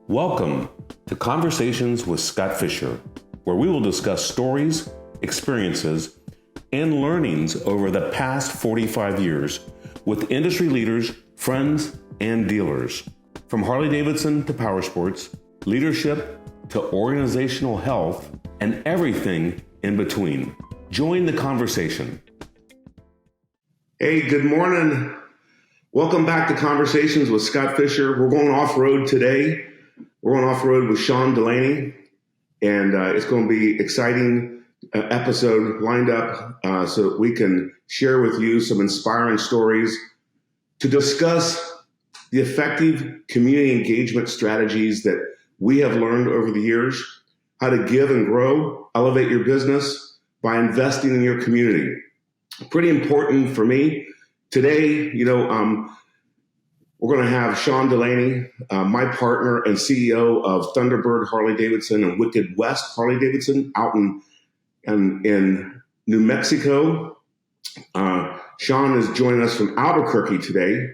Welcome to Conversations with Scott Fisher, where we will discuss stories, experiences, and learnings over the past 45 years with industry leaders, friends, and dealers. From Harley-Davidson to powersports, leadership to organizational health, and everything in between. Join the conversation. Hey, good morning. Welcome back to Conversations with Scott Fisher. We're going off-road today. We're going off-road with Sean Delaney, and it's going to be exciting episode lined up so that we can share with you some inspiring stories to discuss the effective community engagement strategies that we have learned over the years, how to give and grow, elevate your business by investing in your community. Pretty important for me. Today, we're going to have Sean Delaney, my partner and CEO of Thunderbird Harley-Davidson and Wicked West Harley-Davidson out in New Mexico. Sean is joining us from Albuquerque today.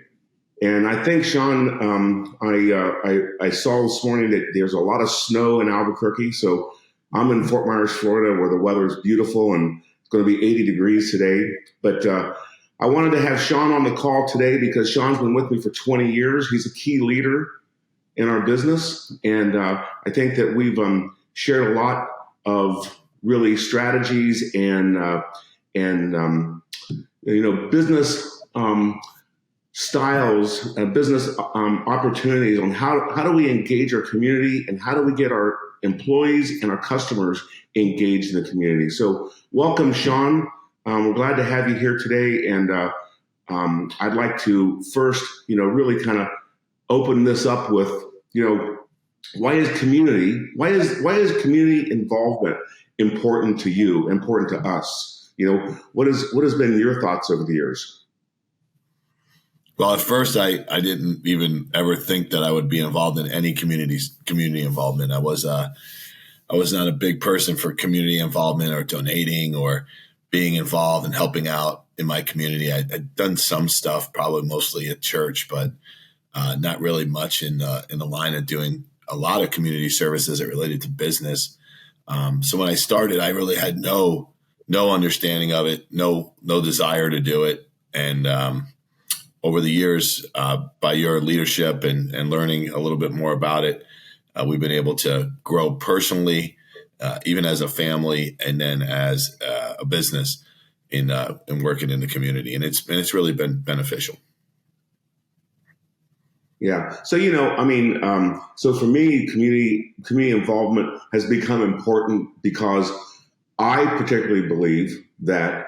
And I think, Sean, I saw this morning that there's a lot of snow in Albuquerque. So I'm in Fort Myers, Florida, where the weather is beautiful and it's going to be 80 degrees today. But I wanted to have Sean on the call today because Sean's been with me for 20 years. He's a key leader in our business. And I think that we've shared a lot of really strategies and business styles and business opportunities on how do we engage our community and how do we get our employees and our customers engaged in the community. So welcome, Sean. We're glad to have you here today, and I'd like to first, really kind of open this up with, why is community involvement important to you, important to us? What has been your thoughts over the years? Well, at first, I didn't even ever think that I would be involved in any community involvement. I was not a big person for community involvement or donating or being involved and helping out in my community. I'd done some stuff, probably mostly at church, but not really much in the line of doing a lot of community services that related to business. So when I started, I really had no understanding of it, no desire to do it. And over the years, by your leadership and learning a little bit more about it, we've been able to grow personally, even as a family, and then as a business in working in the community, and it's really been beneficial. Yeah. So so for me, community involvement has become important because I particularly believe that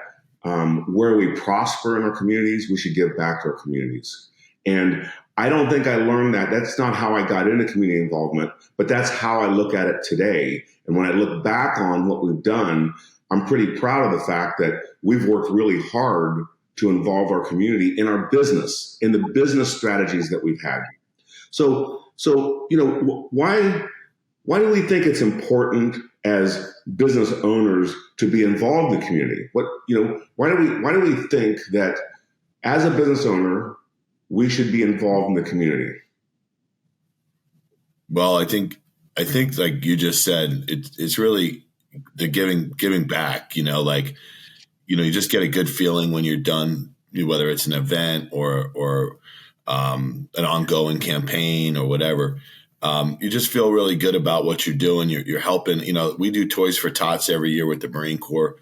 where we prosper in our communities, we should give back to our communities. And I don't think I learned that. That's not how I got into community involvement, but that's how I look at it today. And when I look back on what we've done, I'm pretty proud of the fact that we've worked really hard to involve our community in our business, in the business strategies that we've had. So why do we think it's important as business owners to be involved in the community? Why do we think that as a business owner, we should be involved in the community? Well, I think like you just said, it's really the giving back, you just get a good feeling when you're done, whether it's an event or an ongoing campaign or whatever. You just feel really good about what you're doing. You're helping, we do Toys for Tots every year with the Marine Corps.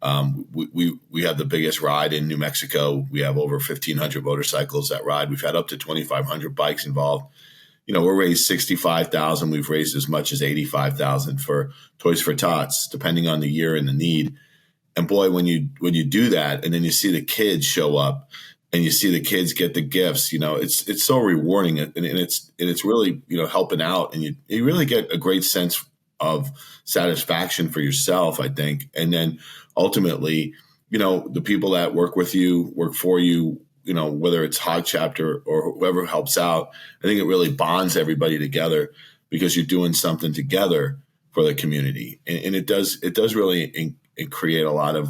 We have the biggest ride in New Mexico. We have over 1,500 motorcycles that ride. We've had up to 2,500 bikes involved. We're raised $65,000. We've raised as much as $85,000 for Toys for Tots, depending on the year and the need. And boy, when you do that, and then you see the kids show up, and you see the kids get the gifts, it's so rewarding, and it's really helping out, and you really get a great sense of satisfaction for yourself, I think, and then ultimately, the people that work with you, work for you. Whether it's Hog Chapter or whoever helps out, I think it really bonds everybody together because you're doing something together for the community, and it does really create a lot of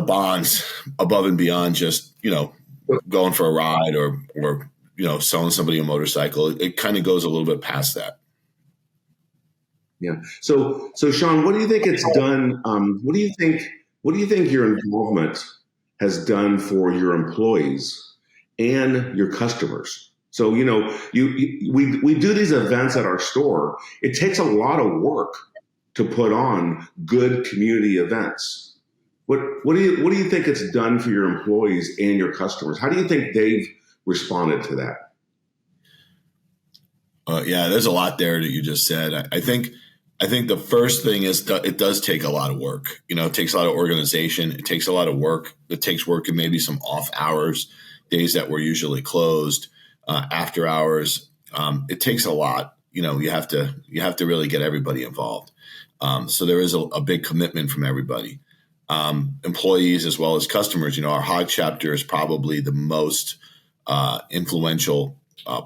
bonds above and beyond just going for a ride or selling somebody a motorcycle. It kind of goes a little bit past that. Yeah. So Sean, what do you think it's done? What do you think your involvement has done for your employees and your customers? So, we do these events at our store. It takes a lot of work to put on good community events. What do you think it's done for your employees and your customers? How do you think they've responded to that? Yeah, there's a lot there that you just said. I think the first thing is it does take a lot of work. It takes a lot of organization. It takes a lot of work. It takes work in maybe some off hours, days that we're usually closed, after hours. It takes a lot. You have to really get everybody involved. So there is a big commitment from everybody, employees as well as customers. Our Hog chapter is probably the most influential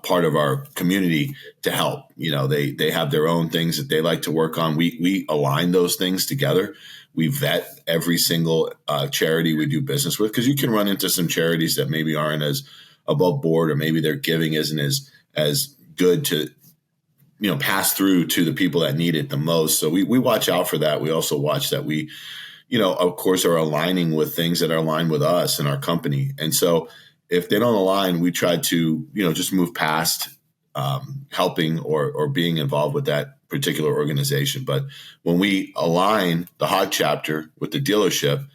part of our community to help. They have their own things that they like to work on. We align those things together. We vet every single charity we do business with, because you can run into some charities that maybe aren't as above board, or maybe their giving isn't as good to pass through to the people that need it the most. So we watch out for that. We also watch that we, of course, are aligning with things that are aligned with us and our company. And so if they don't align, we try to, just move past helping or being involved with that particular organization. But when we align the Hog chapter with the dealership,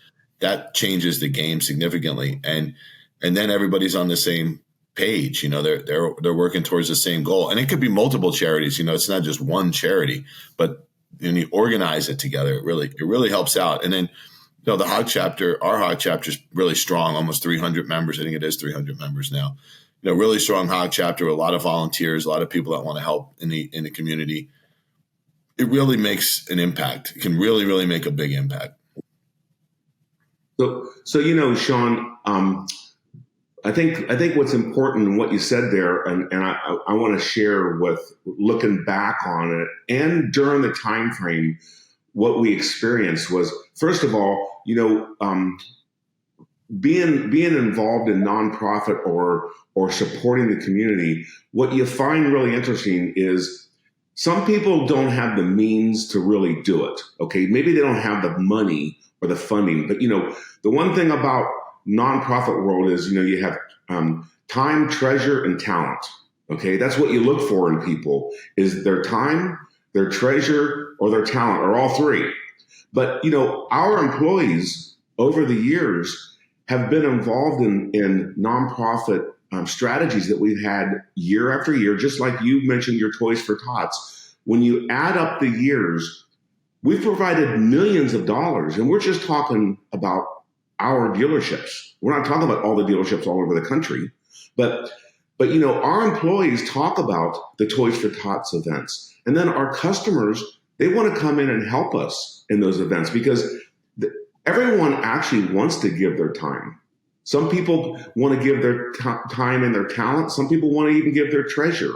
that changes the game significantly. And then everybody's on the same page. They're working towards the same goal. And it could be multiple charities. It's not just one charity, but when you organize it together, it really helps out. And then the Hog chapter, our Hog chapter is really strong, almost 300 members. I think it is 300 members now. Really strong Hog chapter, a lot of volunteers, a lot of people that want to help in the community. It really makes an impact. It can really, really make a big impact. So Sean, I think what's important in what you said there, and I want to share with looking back on it and during the time frame, what we experienced was, first of all, being involved in nonprofit or supporting the community. What you find really interesting is some people don't have the means to really do it. Okay, maybe they don't have the money or the funding, but the one thing about nonprofit world is you have time, treasure, and talent. Okay, that's what you look for in people, is their time, their treasure, or their talent, or all three. But our employees over the years have been involved in nonprofit strategies that we've had year after year, just like you mentioned your Toys for Tots. When you add up the years, we've provided millions of dollars, and we're just talking about our dealerships. We're not talking about all the dealerships all over the country, but our employees talk about the Toys for Tots events, and then our customers, they want to come in and help us in those events, because everyone actually wants to give their time. Some people want to give their time and their talent. Some people want to even give their treasure,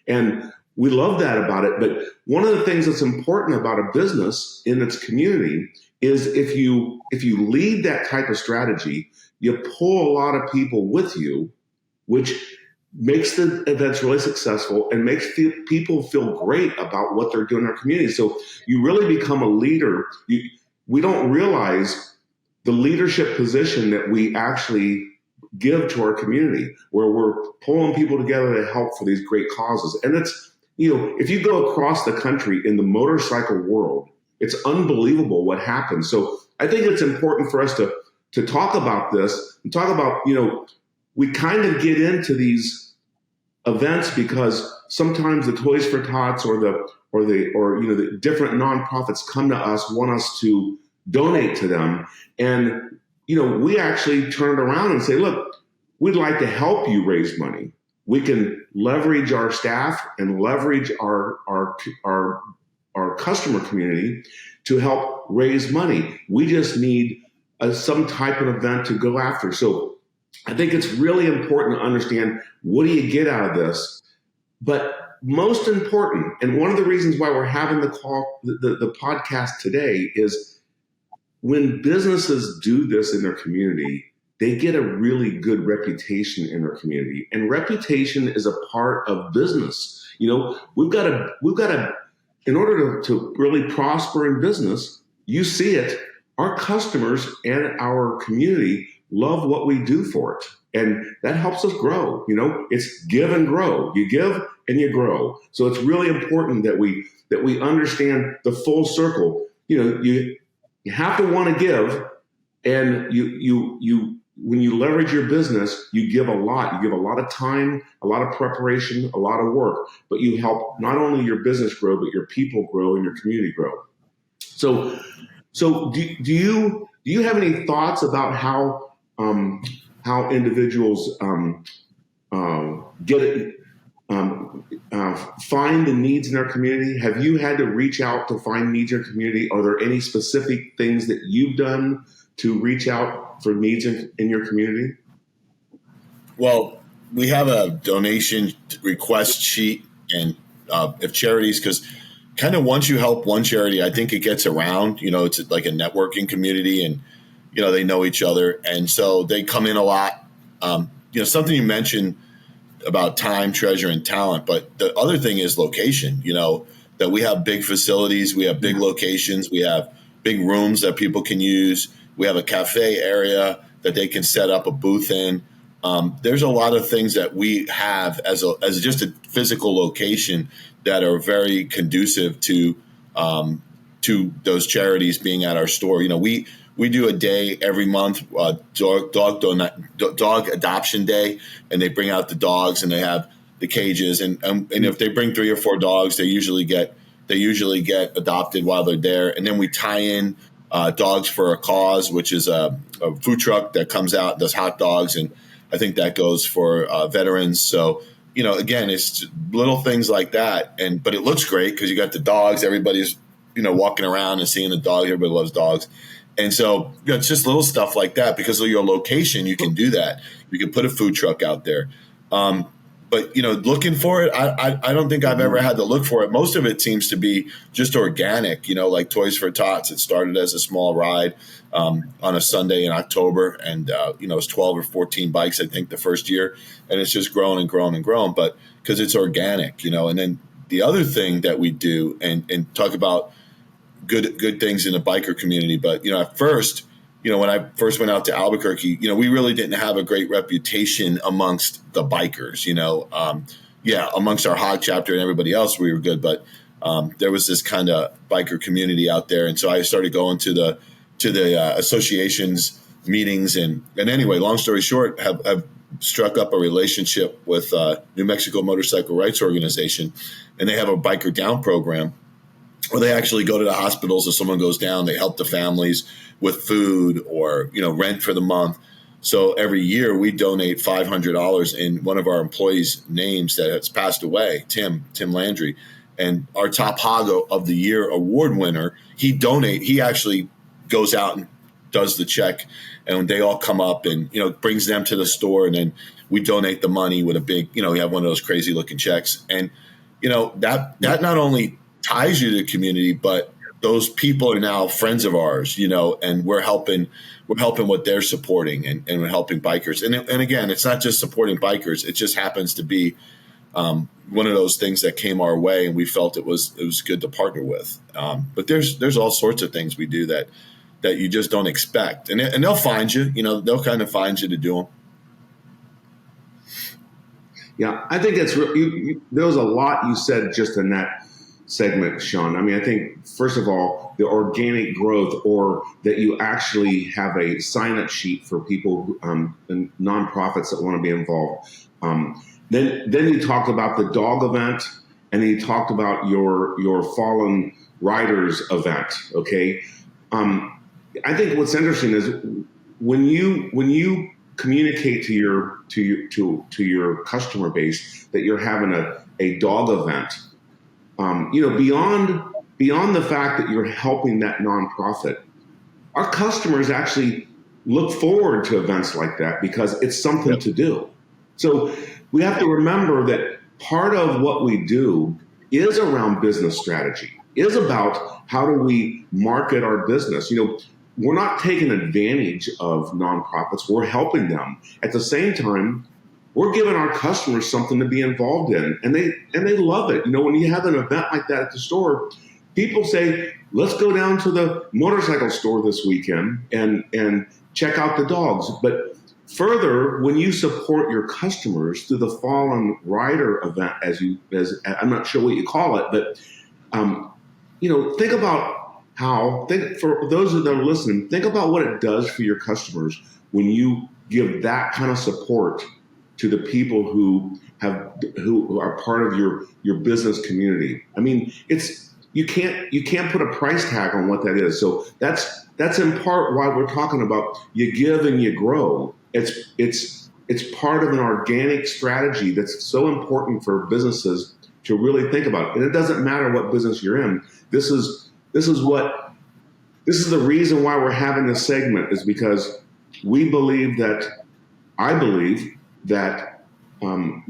and we love that about it. But one of the things that's important about a business in its community is if you lead that type of strategy, you pull a lot of people with you, which makes the events really successful and makes people feel great about what they're doing in our community. So you really become a leader. We don't realize the leadership position that we actually give to our community, where we're pulling people together to help for these great causes. And it's, if you go across the country in the motorcycle world, it's unbelievable what happens. So I think it's important for us to talk about this and talk about, we kind of get into these events because sometimes the Toys for Tots or the different nonprofits come to us, want us to donate to them. And, we actually turn it around and say, look, we'd like to help you raise money. We can leverage our staff and leverage our customer community to help raise money. We just need some type of event to go after. So I think it's really important to understand, what do you get out of this? But most important, and one of the reasons why we're having the podcast today, is when businesses do this in their community, they get a really good reputation in their community. And reputation is a part of business. We've got to, in order to really prosper in business, you see it, our customers and our community love what we do for it. And that helps us grow. It's give and grow. You give and you grow. So it's really important that we understand the full circle. You have to want to give, and you when you leverage your business, you give a lot. You give a lot of time, a lot of preparation, a lot of work, but you help not only your business grow, but your people grow and your community grow. So do you have any thoughts about how individuals find the needs in their community? Have you had to reach out to find needs in your community? Are there any specific things that you've done to reach out for needs in your community? Well, we have a donation request sheet and if charities, because kind of once you help one charity, I think it gets around. It's like a networking community, and they know each other, and so they come in a lot. Something you mentioned about time, treasure, and talent, but the other thing is location. That we have big facilities, we have big locations, we have big rooms that people can use. We have a cafe area that they can set up a booth in. There's a lot of things that we have as just a physical location that are very conducive to those charities being at our store. We do a day every month, dog adoption day, and they bring out the dogs and they have the cages, and if they bring 3 or 4 dogs, they usually get adopted while they're there, and then we tie in Dogs for a Cause, which is a food truck that comes out and does hot dogs, and I think that goes for veterans. So, again, it's little things like that. But it looks great because you got the dogs. Everybody's, walking around and seeing the dog. Everybody loves dogs. And so it's just little stuff like that. Because of your location, you can do that. You can put a food truck out there. But, looking for it, I don't think I've ever had to look for it. Most of it seems to be just organic, like Toys for Tots. It started as a small ride on a Sunday in October. And, it was 12 or 14 bikes, I think, the first year. And it's just grown and grown and grown. But because it's organic, and then the other thing that we do and talk about good things in the biker community. But, at first, when I first went out to Albuquerque, we really didn't have a great reputation amongst the bikers, amongst our hog chapter and everybody else, we were good. But there was this kind of biker community out there. And so I started going to the association's meetings. And anyway, long story short, have struck up a relationship with New Mexico Motorcycle Rights Organization. And they have a biker down program where they actually go to the hospitals. If someone goes down, they help the families with food or, rent for the month. So every year we donate $500 in one of our employees' names that has passed away, Tim Landry. And our top hog of the year award winner, he actually goes out and does the check, and they all come up and, brings them to the store. And then we donate the money with a big, we have one of those crazy looking checks. And, that not only ties you to the community, but those people are now friends of ours, and we're helping what they're supporting, and we're helping bikers. And again, it's not just supporting bikers. It just happens to be one of those things that came our way, and we felt it was good to partner with. But there's all sorts of things we do that you just don't expect, and they'll find you. They'll kind of find you to do them. Yeah, I think that's there was a lot you said just in that segment, Sean. I mean, I think, first of all, the organic growth, or that you actually have a sign-up sheet for people and nonprofits that want to be involved. Then you talked about the dog event, and then you talked about your Fallen Riders event. Okay, I think what's interesting is when you communicate to your customer base that you're having a dog event. Beyond the fact that you're helping that nonprofit, our customers actually look forward to events like that because it's something to do. So we have to remember that part of what we do is around business strategy, is about how do we market our business. we're not taking advantage of nonprofits. We're helping them. At the same time, we're giving our customers something to be involved in, and they love it. You know, when you have an event like that at the store, people say, "Let's go down to the motorcycle store this weekend and check out the dogs." But further, when you support your customers through the Fallen Rider event, as I'm not sure what you call it, but think about for those that are listening, think about what it does for your customers when you give that kind of support to the people who are part of your business community. I mean, you can't put a price tag on what that is. So that's in part why we're talking about you give and you grow. It's part of an organic strategy that's so important for businesses to really think about. And it doesn't matter what business you're in. This is the reason why we're having this segment, is because I believe that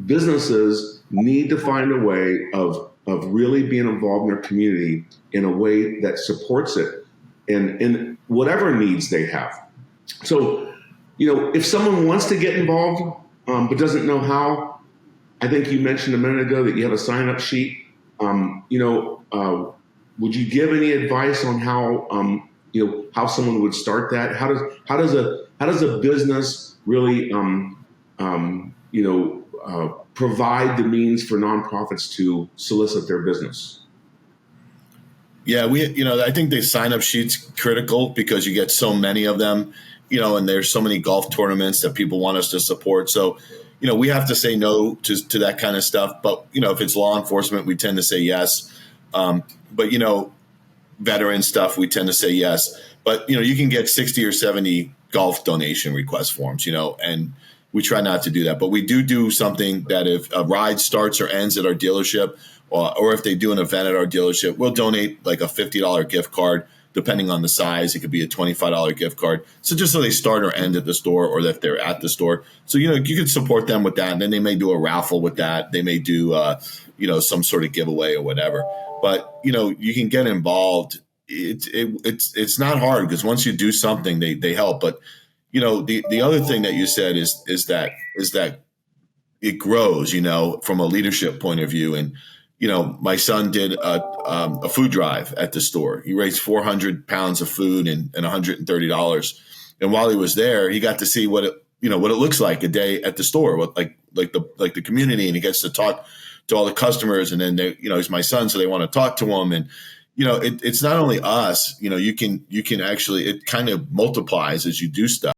businesses need to find a way of really being involved in their community in a way that supports it and in whatever needs they have. So, if someone wants to get involved but doesn't know how, I think you mentioned a minute ago that you have a sign-up sheet. Would you give any advice on how someone would start that? How does a business really provide the means for nonprofits to solicit their business? Yeah, I think the sign-up sheet's critical because you get so many of them, and there's so many golf tournaments that people want us to support. So, we have to say no to that kind of stuff. But, if it's law enforcement, we tend to say yes. But, veteran stuff, we tend to say yes. But, you can get 60 or 70 golf donation request forms, and we try not to do that. But we do something that if a ride starts or ends at our dealership, or if they do an event at our dealership, we'll donate like a $50 gift card, depending on the size. It could be a $25 gift card. So just so they start or end at the store, or that they're at the store. So, you can support them with that. And then they may do a raffle with that. They may do, some sort of giveaway or whatever. But, you can get involved. It's not hard, because once you do something, they help. But, the other thing that you said is that it grows, from a leadership point of view. And, my son did a food drive at the store. He raised 400 pounds of food and $130. And while he was there, he got to see what it looks like a day at the store, like the community, and he gets to talk to all the customers. And then he's my son, so they want to talk to him. And it's not only us. You can actually, it kind of multiplies as you do stuff.